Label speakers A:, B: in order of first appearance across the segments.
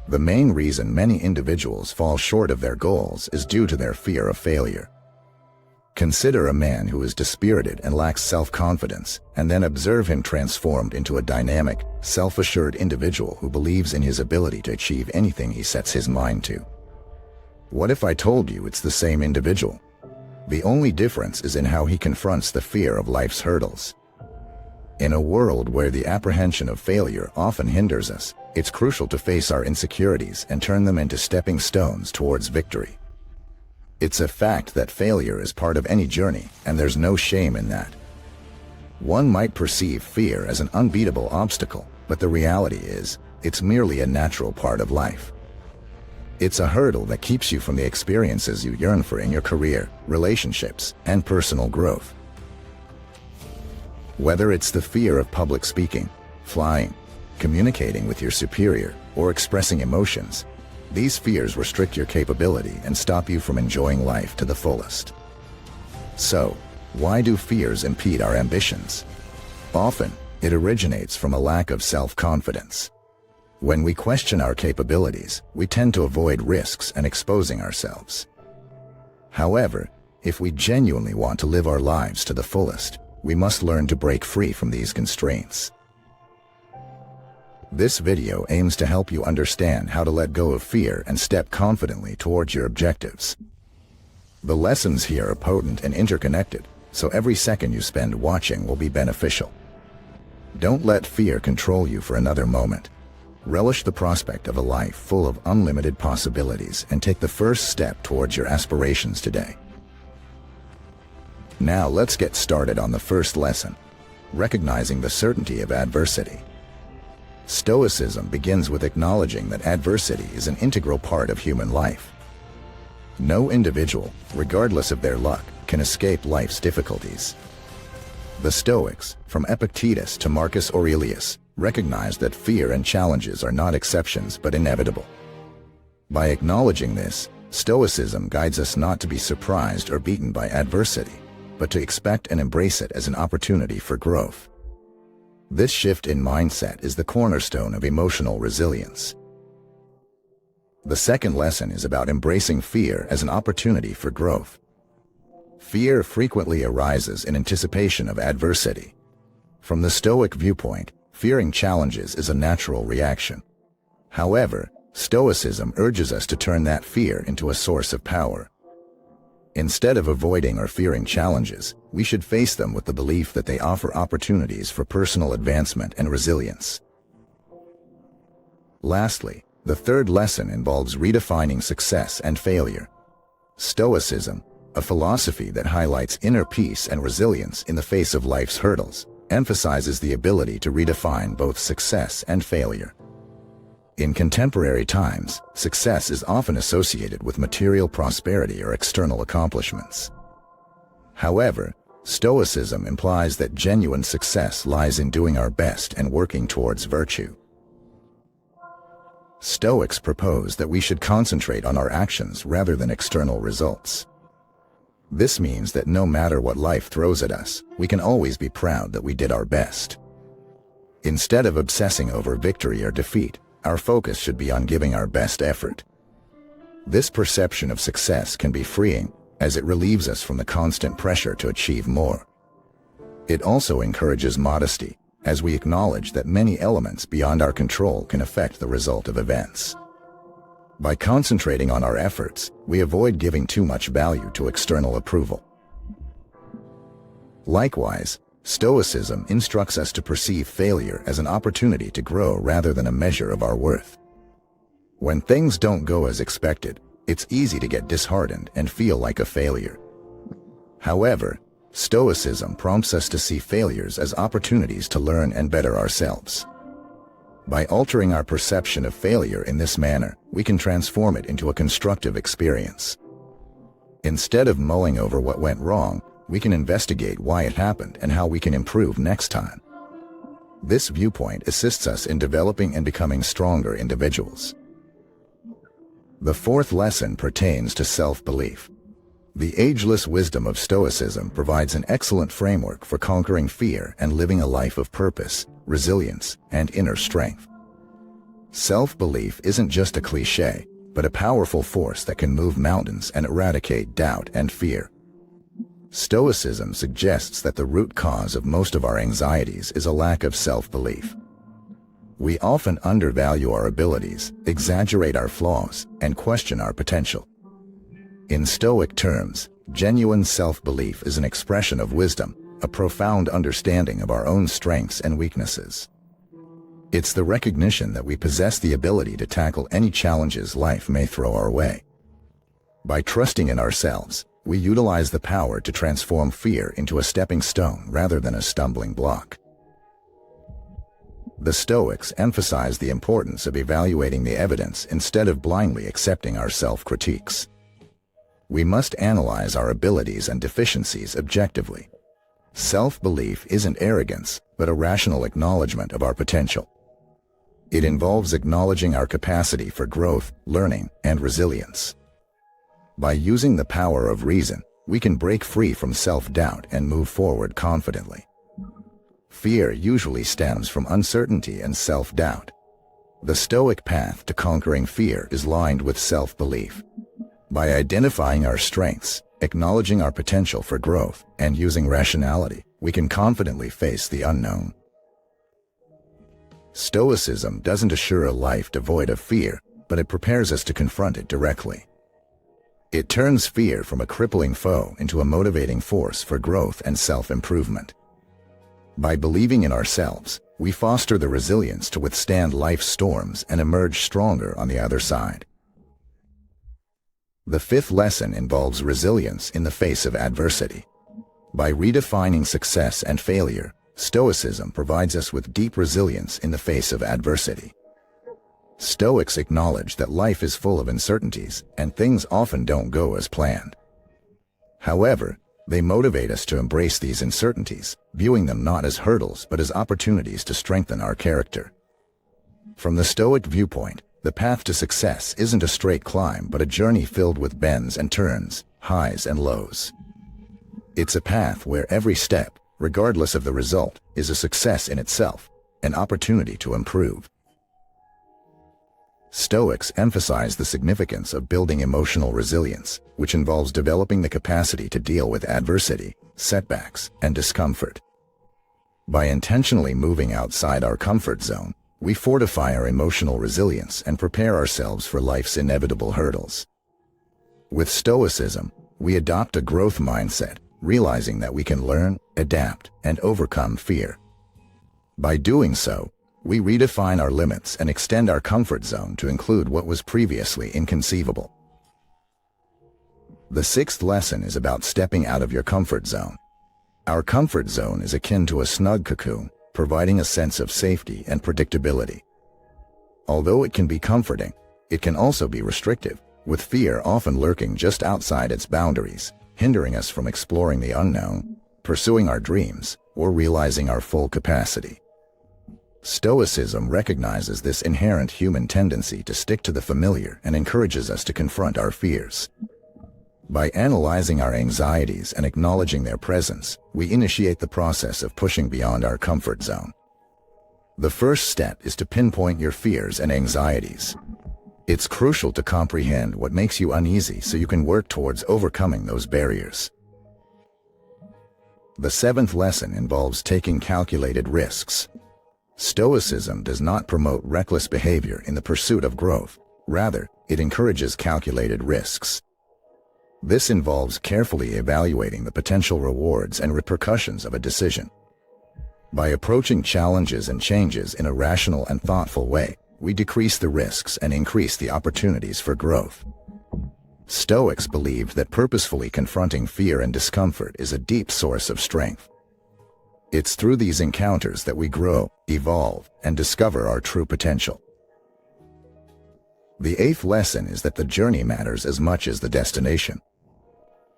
A: The main reason many individuals fall short of their goals is due to their fear of failure. Consider a man who is dispirited and lacks self-confidence, and then observe him transformed into a dynamic, self-assured individual who believes in his ability to achieve anything he sets his mind to. What if I told you it's the same individual? The only difference is in how he confronts the fear of life's hurdles. In a world where the apprehension of failure often hinders us, it's crucial to face our insecurities and turn them into stepping stones towards victory. It's a fact that failure is part of any journey, and there's no shame in that. One might perceive fear as an unbeatable obstacle, but the reality is, it's merely a natural part of life. It's a hurdle that keeps you from the experiences you yearn for in your career, relationships, and personal growth. Whether it's the fear of public speaking, flying, communicating with your superior, or expressing emotions, these fears restrict your capability and stop you from enjoying life to the fullest. So, why do fears impede our ambitions? Often, it originates from a lack of self-confidence. When we question our capabilities, we tend to avoid risks and exposing ourselves. However, if we genuinely want to live our lives to the fullest, we must learn to break free from these constraints. This video aims to help you understand how to let go of fear and step confidently towards your objectives. The lessons here are potent and interconnected, so every second you spend watching will be beneficial. Don't let fear control you for another moment. Relish the prospect of a life full of unlimited possibilities and take the first step towards your aspirations today. Now let's get started on the first lesson, recognizing the certainty of adversity. Stoicism begins with acknowledging that adversity is an integral part of human life. No individual, regardless of their luck, can escape life's difficulties. The Stoics, from Epictetus to Marcus Aurelius, recognized that fear and challenges are not exceptions but inevitable. By acknowledging this, Stoicism guides us not to be surprised or beaten by adversity, but to expect and embrace it as an opportunity for growth. This shift in mindset is the cornerstone of emotional resilience. The second lesson is about embracing fear as an opportunity for growth. Fear frequently arises in anticipation of adversity. From the Stoic viewpoint, fearing challenges is a natural reaction. However, Stoicism urges us to turn that fear into a source of power. Instead of avoiding or fearing challenges, we should face them with the belief that they offer opportunities for personal advancement and resilience. Lastly, the third lesson involves redefining success and failure. Stoicism, a philosophy that highlights inner peace and resilience in the face of life's hurdles, emphasizes the ability to redefine both success and failure. In contemporary times, success is often associated with material prosperity or external accomplishments. However, Stoicism implies that genuine success lies in doing our best and working towards virtue. Stoics propose that we should concentrate on our actions rather than external results. This means that no matter what life throws at us, we can always be proud that we did our best. Instead of obsessing over victory or defeat, our focus should be on giving our best effort. This perception of success can be freeing, as it relieves us from the constant pressure to achieve more. It also encourages modesty, as we acknowledge that many elements beyond our control can affect the result of events. By concentrating on our efforts, we avoid giving too much value to external approval. Likewise, Stoicism instructs us to perceive failure as an opportunity to grow rather than a measure of our worth. When things don't go as expected, it's easy to get disheartened and feel like a failure. However, Stoicism prompts us to see failures as opportunities to learn and better ourselves. By altering our perception of failure in this manner, we can transform it into a constructive experience. Instead of mulling over what went wrong, we can investigate why it happened and how we can improve next time. This viewpoint assists us in developing and becoming stronger individuals. The fourth lesson pertains to self-belief. The ageless wisdom of Stoicism provides an excellent framework for conquering fear and living a life of purpose, resilience, and inner strength. Self-belief isn't just a cliché, but a powerful force that can move mountains and eradicate doubt and fear. Stoicism suggests that the root cause of most of our anxieties is a lack of self-belief. We often undervalue our abilities, exaggerate our flaws, and question our potential. In Stoic terms, genuine self-belief is an expression of wisdom, a profound understanding of our own strengths and weaknesses. It's the recognition that we possess the ability to tackle any challenges life may throw our way. By trusting in ourselves, we utilize the power to transform fear into a stepping stone rather than a stumbling block. The Stoics emphasize the importance of evaluating the evidence instead of blindly accepting our self-critiques. We must analyze our abilities and deficiencies objectively. Self-belief isn't arrogance, but a rational acknowledgement of our potential. It involves acknowledging our capacity for growth, learning, and resilience. By using the power of reason, we can break free from self-doubt and move forward confidently. Fear usually stems from uncertainty and self-doubt. The Stoic path to conquering fear is lined with self-belief. By identifying our strengths, acknowledging our potential for growth, and using rationality, we can confidently face the unknown. Stoicism doesn't assure a life devoid of fear, but it prepares us to confront it directly. It turns fear from a crippling foe into a motivating force for growth and self-improvement. By believing in ourselves, we foster the resilience to withstand life's storms and emerge stronger on the other side. The fifth lesson involves resilience in the face of adversity. By redefining success and failure, Stoicism provides us with deep resilience in the face of adversity. Stoics acknowledge that life is full of uncertainties and things often don't go as planned. However, they motivate us to embrace these uncertainties, viewing them not as hurdles but as opportunities to strengthen our character. From the Stoic viewpoint, the path to success isn't a straight climb but a journey filled with bends and turns, highs and lows. It's a path where every step, regardless of the result, is a success in itself, an opportunity to improve. Stoics emphasize the significance of building emotional resilience, which involves developing the capacity to deal with adversity, setbacks, and discomfort. By intentionally moving outside our comfort zone, we fortify our emotional resilience and prepare ourselves for life's inevitable hurdles. With Stoicism, we adopt a growth mindset, realizing that we can learn, adapt, and overcome fear. By doing so, we redefine our limits and extend our comfort zone to include what was previously inconceivable. The sixth lesson is about stepping out of your comfort zone. Our comfort zone is akin to a snug cocoon, providing a sense of safety and predictability. Although it can be comforting, it can also be restrictive, with fear often lurking just outside its boundaries, hindering us from exploring the unknown, pursuing our dreams, or realizing our full capacity. Stoicism recognizes this inherent human tendency to stick to the familiar and encourages us to confront our fears. By analyzing our anxieties and acknowledging their presence, we initiate the process of pushing beyond our comfort zone. The first step is to pinpoint your fears and anxieties. It's crucial to comprehend what makes you uneasy so you can work towards overcoming those barriers. The seventh lesson involves taking calculated risks. Stoicism does not promote reckless behavior in the pursuit of growth. Rather, it encourages calculated risks. This involves carefully evaluating the potential rewards and repercussions of a decision. By approaching challenges and changes in a rational and thoughtful way, we decrease the risks and increase the opportunities for growth. Stoics believed that purposefully confronting fear and discomfort is a deep source of strength. It's through these encounters that we grow, evolve, and discover our true potential. The eighth lesson is that the journey matters as much as the destination.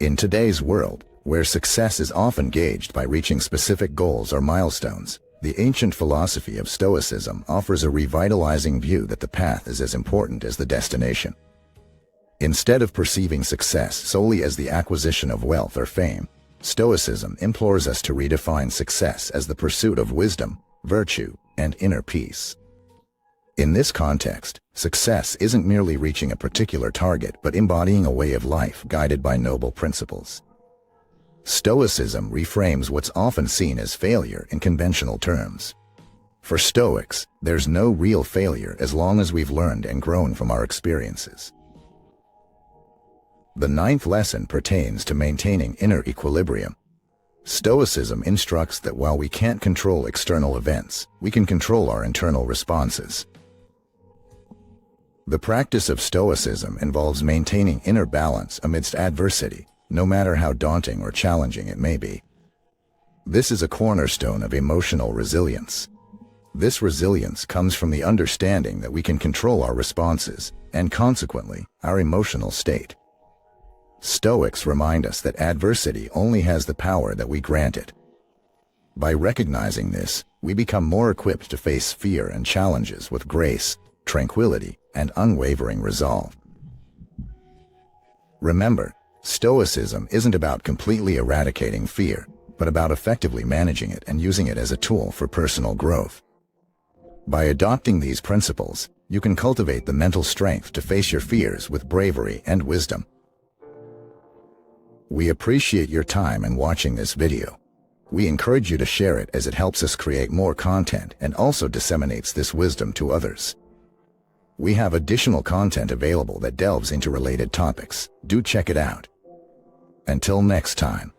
A: In today's world, where success is often gauged by reaching specific goals or milestones, the ancient philosophy of Stoicism offers a revitalizing view that the path is as important as the destination. Instead of perceiving success solely as the acquisition of wealth or fame, Stoicism implores us to redefine success as the pursuit of wisdom, virtue, and inner peace. In this context, success isn't merely reaching a particular target but embodying a way of life guided by noble principles. Stoicism reframes what's often seen as failure in conventional terms. For Stoics, there's no real failure as long as we've learned and grown from our experiences. The ninth lesson pertains to maintaining inner equilibrium. Stoicism instructs that while we can't control external events, we can control our internal responses. The practice of Stoicism involves maintaining inner balance amidst adversity, no matter how daunting or challenging it may be. This is a cornerstone of emotional resilience. This resilience comes from the understanding that we can control our responses, and consequently, our emotional state. Stoics remind us that adversity only has the power that we grant it. By recognizing this, we become more equipped to face fear and challenges with grace, tranquility, and unwavering resolve. Remember, Stoicism isn't about completely eradicating fear, but about effectively managing it and using it as a tool for personal growth. By adopting these principles, you can cultivate the mental strength to face your fears with bravery and wisdom. We appreciate your time in watching this video. We encourage you to share it as it helps us create more content and also disseminates this wisdom to others. We have additional content available that delves into related topics. Do check it out. Until next time.